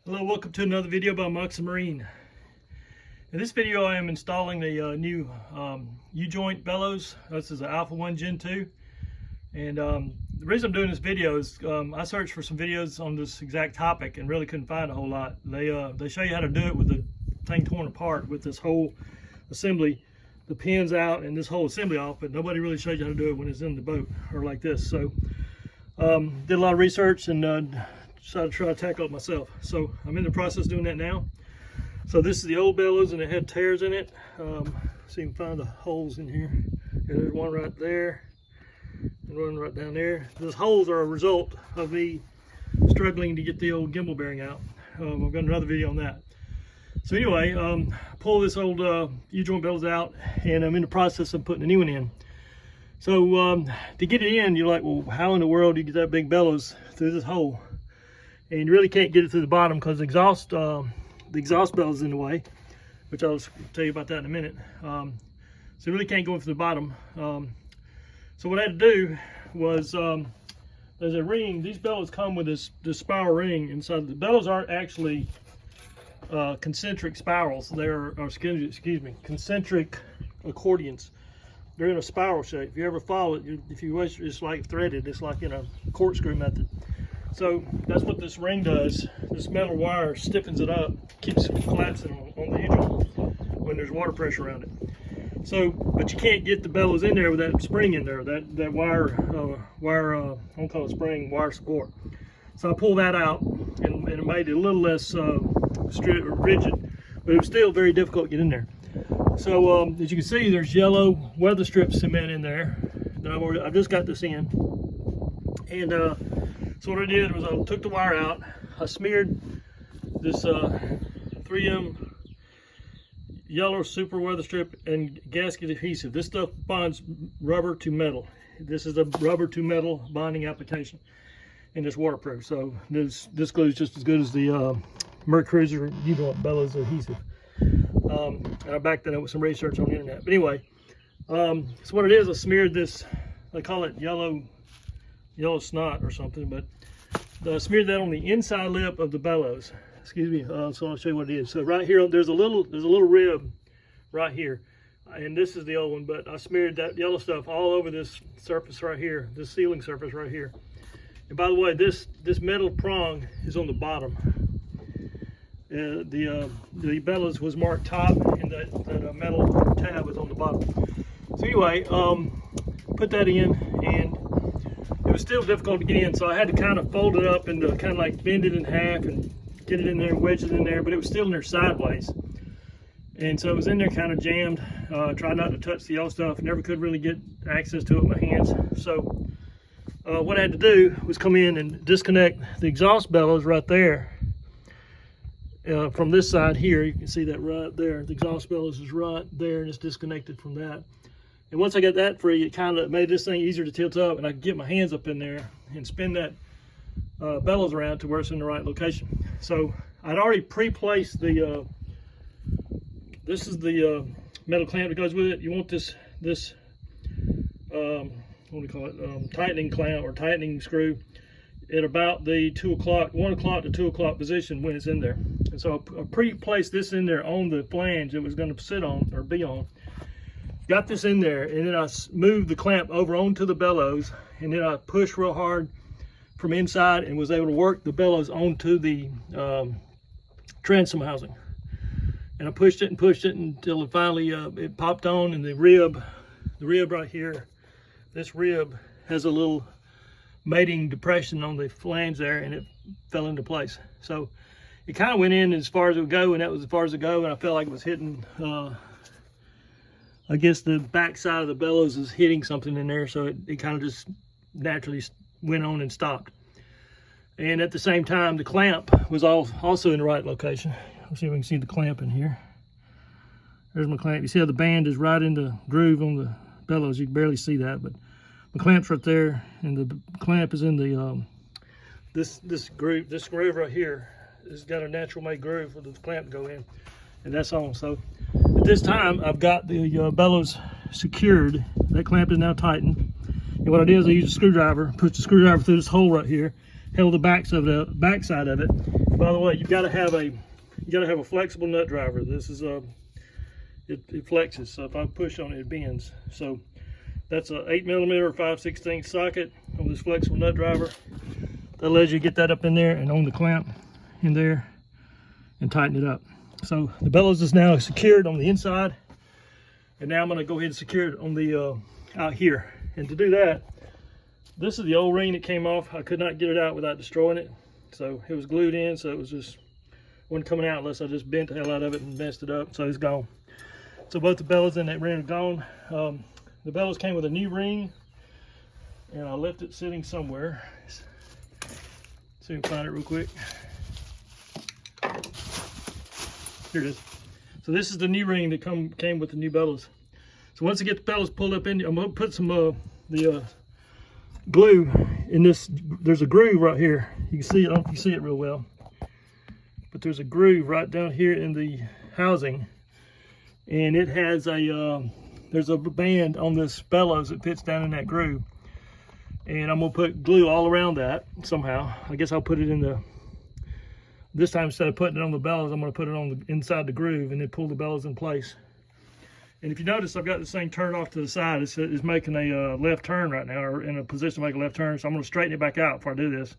Hello, welcome to another video by Moxie Marine. In this video I am installing the new U-joint bellows. This is an Alpha One Gen 2. And the reason I'm doing this video is I searched for some videos on this exact topic and really couldn't find a whole lot. They show you how to do it with the thing torn apart with this whole assembly, the pins out and this whole assembly off, but nobody really shows you how to do it when it's in the boat or like this. So did a lot of research and decided to try to tackle it myself. So I'm in the process of doing that now. So this is the old bellows and it had tears in it. So you can find the holes in here. There's one right there and one right down there. Those holes are a result of me struggling to get the old gimbal bearing out. I've got another video on that. So anyway, I pull this old U-joint bellows out and I'm in the process of putting a new one in. So to get it in, you're like, well, how in the world do you get that big bellows through this hole? And you really can't get it through the bottom because the exhaust bellows is in the way, which I'll tell you about that in a minute. So you really can't go in through the bottom. So what I had to do was, there's a ring. These bellows come with this spiral ring inside. The bellows aren't actually concentric spirals. They're, excuse me, concentric accordions. They're in a spiral shape. If you ever follow it, if you wish, it's like threaded. It's like in a corkscrew method. So that's what this ring does. This metal wire stiffens it up, keeps it collapsing on the U-joint when there's water pressure around it. So, but you can't get the bellows in there with that spring in there, that wire, I don't call it spring, wire support. So I pulled that out and it made it a little less rigid, but it was still very difficult to get in there. So as you can see, there's yellow weather strip cement in there. I've just got this in. And so what I did was I took the wire out, I smeared this 3M yellow super weather strip and gasket adhesive. This stuff bonds rubber to metal. This is a rubber to metal bonding application and it's waterproof. So this glue is just as good as the Mercruiser U-joint bellows adhesive. And I backed that up with some research on the internet. But anyway, so what it is, I smeared this, they call it yellow snot or something, but I smeared that on the inside lip of the bellows. Excuse me. So I'll show you what it is. So right here, there's a little rib right here, and this is the old one. But I smeared that yellow stuff all over this surface right here, this sealing surface right here. And by the way, this metal prong is on the bottom. The bellows was marked top, and that metal tab is on the bottom. So anyway, put that in, and it was still difficult to get in, so I had to kind of fold it up and kind of like bend it in half and get it in there, wedge it in there, but it was still in there sideways. And so it was in there kind of jammed. Tried not to touch the yellow stuff, never could really get access to it with my hands. So what I had to do was come in and disconnect the exhaust bellows right there. From this side here, you can see that right there. The exhaust bellows is right there and it's disconnected from that. And once I got that free, it kind of made this thing easier to tilt up and I could get my hands up in there and spin that bellows around to where it's in the right location. So I'd already pre-placed the, this is the metal clamp that goes with it. You want this what do you call it, tightening clamp or tightening screw at about the 1 o'clock to 2 o'clock position when it's in there. And so I pre-placed this in there on the flange it was going to sit on or be on. Got this in there, and then I moved the clamp over onto the bellows, and then I pushed real hard from inside and was able to work the bellows onto the transom housing. And I pushed it until it finally it popped on, and the rib right here, this rib has a little mating depression on the flange there, and it fell into place. So it kind of went in as far as it would go, and that was as far as it go, and I felt like it was hitting I guess the back side of the bellows is hitting something in there, so it kind of just naturally went on and stopped. And at the same time, the clamp was also in the right location. Let's see if we can see the clamp in here. There's my clamp. You see how the band is right in the groove on the bellows. You can barely see that, but the clamp's right there, and the clamp is in the this groove right here. It's got a natural made groove for the clamp to go in, and that's on. So at this time, I've got the bellows secured. That clamp is now tightened. And what I did is I used a screwdriver, pushed the screwdriver through this hole right here, held the backside of it, By the way, you got to have a flexible nut driver. This is it flexes, so if I push on it, it bends. So that's a 8mm or 5/16 socket on this flexible nut driver. That allows you to get that up in there and on the clamp in there and tighten it up. So the bellows is now secured on the inside, and now I'm going to go ahead and secure it on the out here. And to do that, this is the old ring that came off. I could not get it out without destroying it, so it was glued in, so it was just wasn't coming out unless I just bent the hell out of it and messed it up. So it's gone. So both the bellows and that ring are gone. The bellows came with a new ring, and I left it sitting somewhere. See if we can find it real quick. Here it is. So this is the new ring that came with the new bellows. So once I get the bellows pulled up in, I'm gonna put some the glue in this. There's a groove right here. You can see it. I don't know if you see it real well, but there's a groove right down here in the housing, and it has a there's a band on this bellows that fits down in that groove. And I'm gonna put glue all around that somehow. I guess I'll put it in the, this time instead of putting it on the bellows, I'm gonna put it on the inside the groove and then pull the bellows in place. And if you notice, I've got this thing turned off to the side. It's making a left turn right now, or in a position to make a left turn. So I'm gonna straighten it back out before I do this.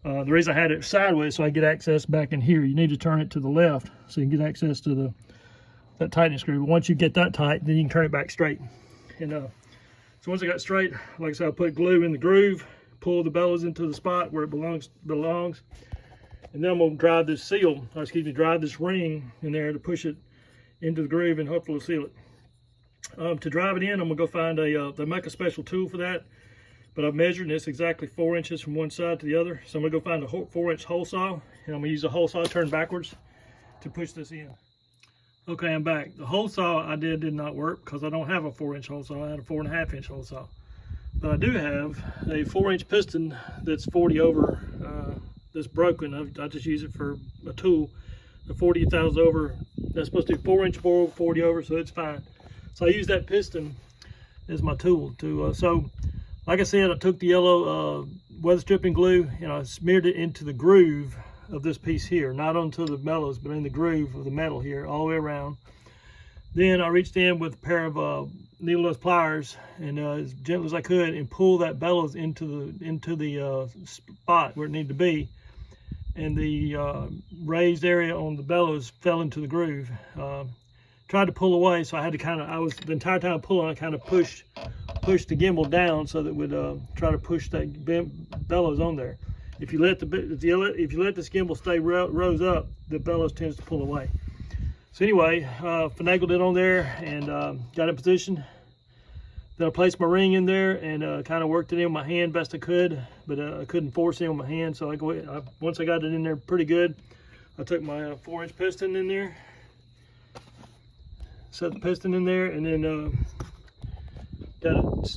The reason I had it sideways so I get access back in here. You need to turn it to the left so you can get access to that tightening screw. But once you get that tight, then you can turn it back straight. And so once I got straight, like I said, I put glue in the groove, pull the bellows into the spot where it belongs, and then I'm gonna drive this seal, or excuse me, drive this ring in there to push it into the groove and hopefully seal it. To drive it in, I'm gonna go find they make a special tool for that, but I've measured and it's exactly 4 inches from one side to the other. So I'm gonna go find a 4-inch hole saw, and I'm gonna use a hole saw turned backwards to push this in. Okay, I'm back. The hole saw I did not work because I don't have a 4-inch hole saw. I had a 4.5-inch hole saw. But I do have a 4-inch piston that's 40 over, that's broken. I just use it for a tool. The 40,000 over, that's supposed to be 4-inch bore, 40 over, so it's fine. So I use that piston as my tool to, so like I said, I took the yellow weather stripping glue and I smeared it into the groove of this piece here, not onto the bellows, but in the groove of the metal here, all the way around. Then I reached in with a pair of needle-nose pliers and as gently as I could, and pull that bellows into the spot where it needed to be. And the raised area on the bellows fell into the groove. Tried to pull away, so I had to the entire time pulling, I kind of pushed the gimbal down so that it would try to push that bellows on there. If you let this gimbal stay rose up, the bellows tends to pull away. So anyway, finagled it on there and got in position. Then I placed my ring in there and kind of worked it in with my hand best I could, but I couldn't force it with my hand. So once I got it in there pretty good, I took my 4-inch piston in there, set the piston in there, and then got it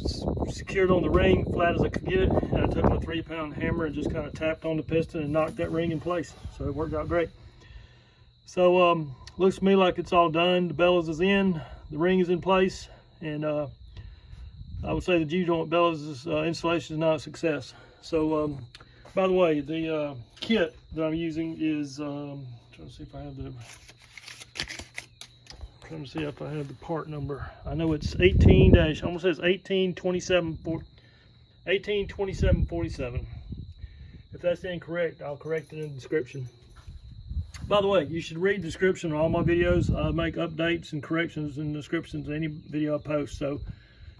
secured on the ring flat as I could get it. And I took my 3-pound hammer and just kind of tapped on the piston and knocked that ring in place. So it worked out great. So looks to me like it's all done. The bellows is in, the ring is in place, and I would say the U-joint bellows installation is not a success. So by the way, the kit that I'm using is trying to see if I have the part number. I know it's 18 dash, almost says 182747. If that's incorrect, I'll correct it in the description. By the way, you should read the description on all my videos. I make updates and corrections and descriptions in any video I post. So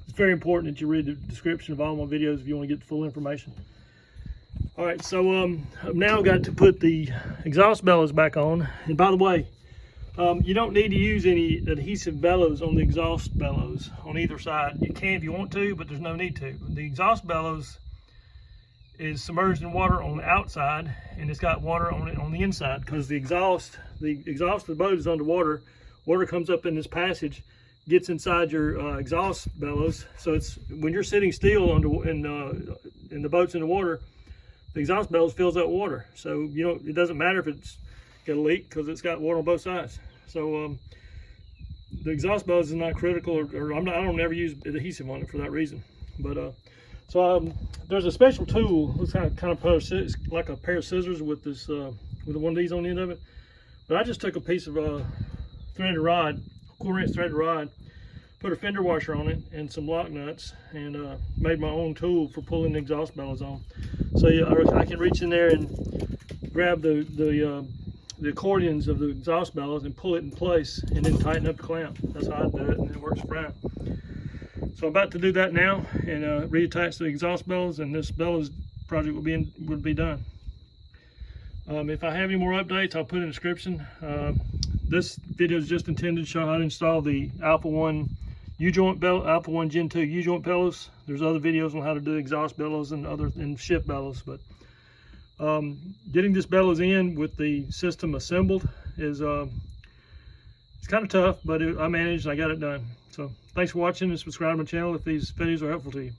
it's very important that you read the description of all my videos if you want to get the full information. All right, so I've now got to put the exhaust bellows back on. And by the way, you don't need to use any adhesive bellows on the exhaust bellows on either side. You can if you want to, but there's no need to. The exhaust bellows is submerged in water on the outside, and it's got water on it on the inside, because the exhaust of the boat is underwater. Water comes up in this passage, gets inside your exhaust bellows. So it's when you're sitting still and the boat's in the water, the exhaust bellows fills up water. So it doesn't matter if it's got a leak because it's got water on both sides. So the exhaust bellows is not critical, or I don't ever use adhesive on it for that reason. But so there's a special tool. It's kind of like a pair of scissors with this with one of these on the end of it. But I just took a piece of threaded rod, 1/4 inch threaded rod, put a fender washer on it and some lock nuts, and made my own tool for pulling the exhaust bellows on. So I can reach in there and grab the accordions of the exhaust bellows and pull it in place, and then tighten up the clamp. That's how I do it, and it works fine. So I'm about to do that now and reattach the exhaust bellows, and this bellows project will be done. If I have any more updates, I'll put in the description. This video is just intended to show how to install the Alpha One U-joint bellows, Alpha One Gen 2 U-joint bellows. There's other videos on how to do exhaust bellows and shift bellows, but getting this bellows in with the system assembled is it's kind of tough, but I managed and I got it done. So thanks for watching, and subscribe to my channel if these videos are helpful to you.